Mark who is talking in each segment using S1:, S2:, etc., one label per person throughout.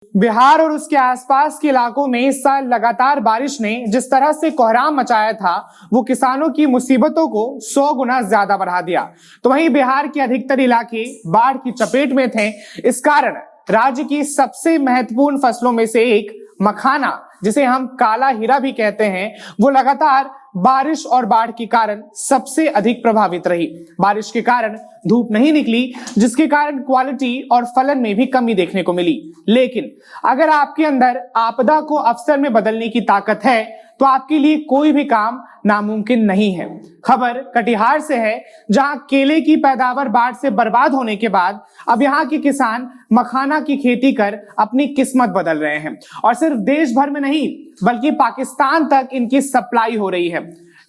S1: बिहार और उसके आसपास के इलाकों में इस साल लगातार बारिश ने जिस तरह से कोहराम मचाया था, वो किसानों की मुसीबतों को 100 गुना ज्यादा बढ़ा दिया। तो वहीं बिहार के अधिकतर इलाके बाढ़ की चपेट में थे। इस कारण राज्य की सबसे महत्वपूर्ण फसलों में से एक मखाना, जिसे हम काला हीरा भी कहते हैं, वो लगातार बारिश और बाढ़ के कारण सबसे अधिक प्रभावित रही। बारिश के कारण धूप नहीं निकली, जिसके कारण क्वालिटी और फलन में भी कमी देखने को मिली। लेकिन अगर आपके अंदर आपदा को अवसर में बदलने की ताकत है, तो आपके लिए कोई भी काम नामुमकिन नहीं है। खबर कटिहार से है, जहां केले की पैदावार बाढ़ से बर्बाद होने के बाद अब यहां के किसान मखाना की खेती कर अपनी किस्मत बदल रहे हैं। और सिर्फ देश भर में नहीं, बल्कि पाकिस्तान तक इनकी सप्लाई हो रही है।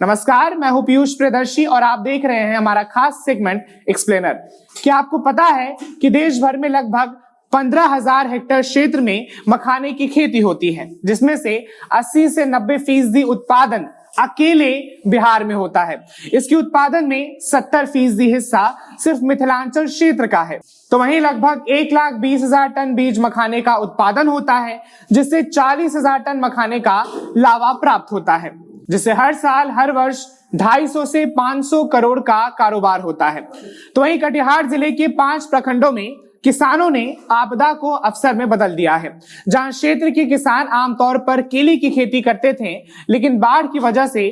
S1: नमस्कार, मैं हूं पीयूष प्रियदर्शी और आप देख रहे हैं हमारा खास सेगमेंट एक्सप्लेनर। क्या आपको पता है कि देश भर में लगभग 15,000 हेक्टेयर क्षेत्र में मखाने की खेती होती है, जिसमें से 80 से 90% उत्पादन अकेले बिहार में होता है। इसके उत्पादन में 70% हिस्सा सिर्फ मिथिलांचल क्षेत्र का है। तो वहीं लगभग 1,20,000 टन बीज मखाने का उत्पादन होता है, जिससे 40,000 टन मखाने का लावा प्राप्त होता है, जिससे हर साल हर वर्ष 250 से 500 करोड़ का कारोबार होता है। तो वहीं कटिहार जिले के 5 प्रखंडों में किसानों ने आपदा को अवसर में बदल दिया है। जहां क्षेत्र के किसान आमतौर पर केले की खेती करते थे, लेकिन बाढ़ की वजह से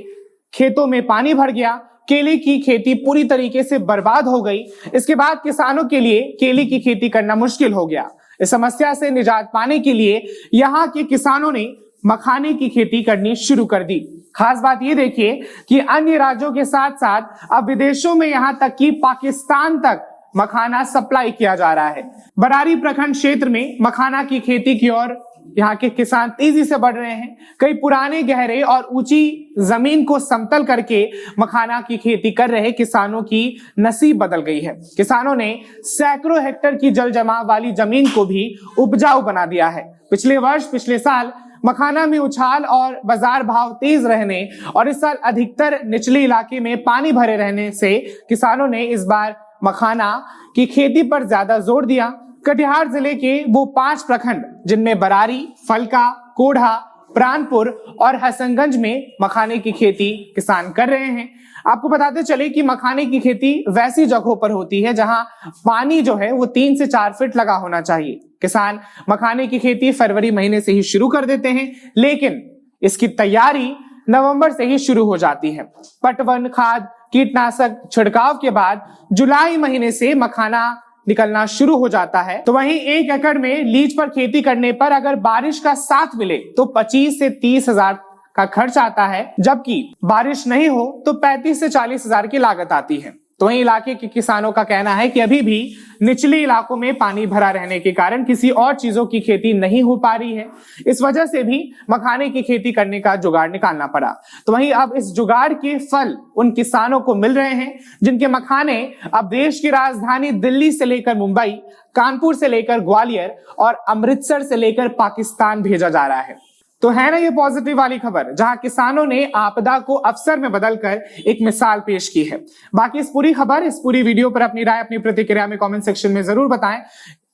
S1: खेतों में पानी भर गया, केले की खेती पूरी तरीके से बर्बाद हो गई। इसके बाद किसानों के लिए केले की खेती करना मुश्किल हो गया। इस समस्या से निजात पाने के लिए यहाँ के किसानों ने मखाने की खेती करनी शुरू कर दी। खास बात ये देखिए कि अन्य राज्यों के साथ साथ अब विदेशों में, यहाँ तक कि पाकिस्तान तक मखाना सप्लाई किया जा रहा है। बरारी प्रखंड क्षेत्र में मखाना की खेती की ओर यहाँ के किसान तेजी से बढ़ रहे हैं। कई पुराने, गहरे और ऊंची जमीन को समतल करके मखाना की खेती कर रहे किसानों की नसीब बदल गई है। किसानों ने सैकड़ों हेक्टेयर की जल जमाव वाली जमीन को भी उपजाऊ बना दिया है। पिछले साल मखाना में उछाल और बाजार भाव तेज रहने और इस साल अधिकतर निचले इलाके में पानी भरे रहने से किसानों ने इस बार मखाना की खेती पर ज्यादा जोर दिया। कटिहार जिले के वो 5 प्रखंड, जिनमें बरारी, फलका, कोढ़ा, प्राणपुर और हसनगंज में मखाने की खेती किसान कर रहे हैं। आपको बताते चले कि मखाने की खेती वैसी जगहों पर होती है जहां पानी जो है वो 3 से 4 फीट लगा होना चाहिए। किसान मखाने की खेती फरवरी महीने से ही शुरू कर देते हैं, लेकिन इसकी तैयारी नवंबर से ही शुरू हो जाती है। पटवन, खाद, कीटनाशक छिड़काव के बाद जुलाई महीने से मखाना निकलना शुरू हो जाता है। तो वहीं 1 एकड़ में लीज पर खेती करने पर अगर बारिश का साथ मिले तो 25 से 30 हजार का खर्च आता है, जबकि बारिश नहीं हो तो 35 से 40 हजार की लागत आती है। तो वहीं इलाके के किसानों का कहना है कि अभी भी निचले इलाकों में पानी भरा रहने के कारण किसी और चीजों की खेती नहीं हो पा रही है। इस वजह से भी मखाने की खेती करने का जुगाड़ निकालना पड़ा। तो वहीं अब इस जुगाड़ के फल उन किसानों को मिल रहे हैं जिनके मखाने अब देश की राजधानी दिल्ली से लेकर मुंबई, कानपुर से लेकर ग्वालियर और अमृतसर से लेकर पाकिस्तान भेजा जा रहा है। तो है ना ये पॉजिटिव वाली खबर, जहां किसानों ने आपदा को अवसर में बदलकर एक मिसाल पेश की है। बाकी इस पूरी वीडियो पर अपनी राय, अपनी प्रतिक्रिया में कमेंट सेक्शन में जरूर बताएं।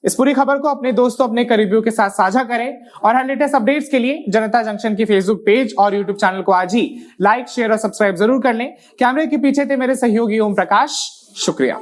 S1: इस पूरी खबर को अपने दोस्तों, अपने करीबियों के साथ साझा करें और हर लेटेस्ट अपडेट्स के लिए जनता जंक्शन की फेसबुक पेज और यूट्यूब चैनल को आज ही लाइक, शेयर और सब्सक्राइब जरूर कर लें। कैमरे के पीछे थे मेरे सहयोगी ओम प्रकाश। शुक्रिया।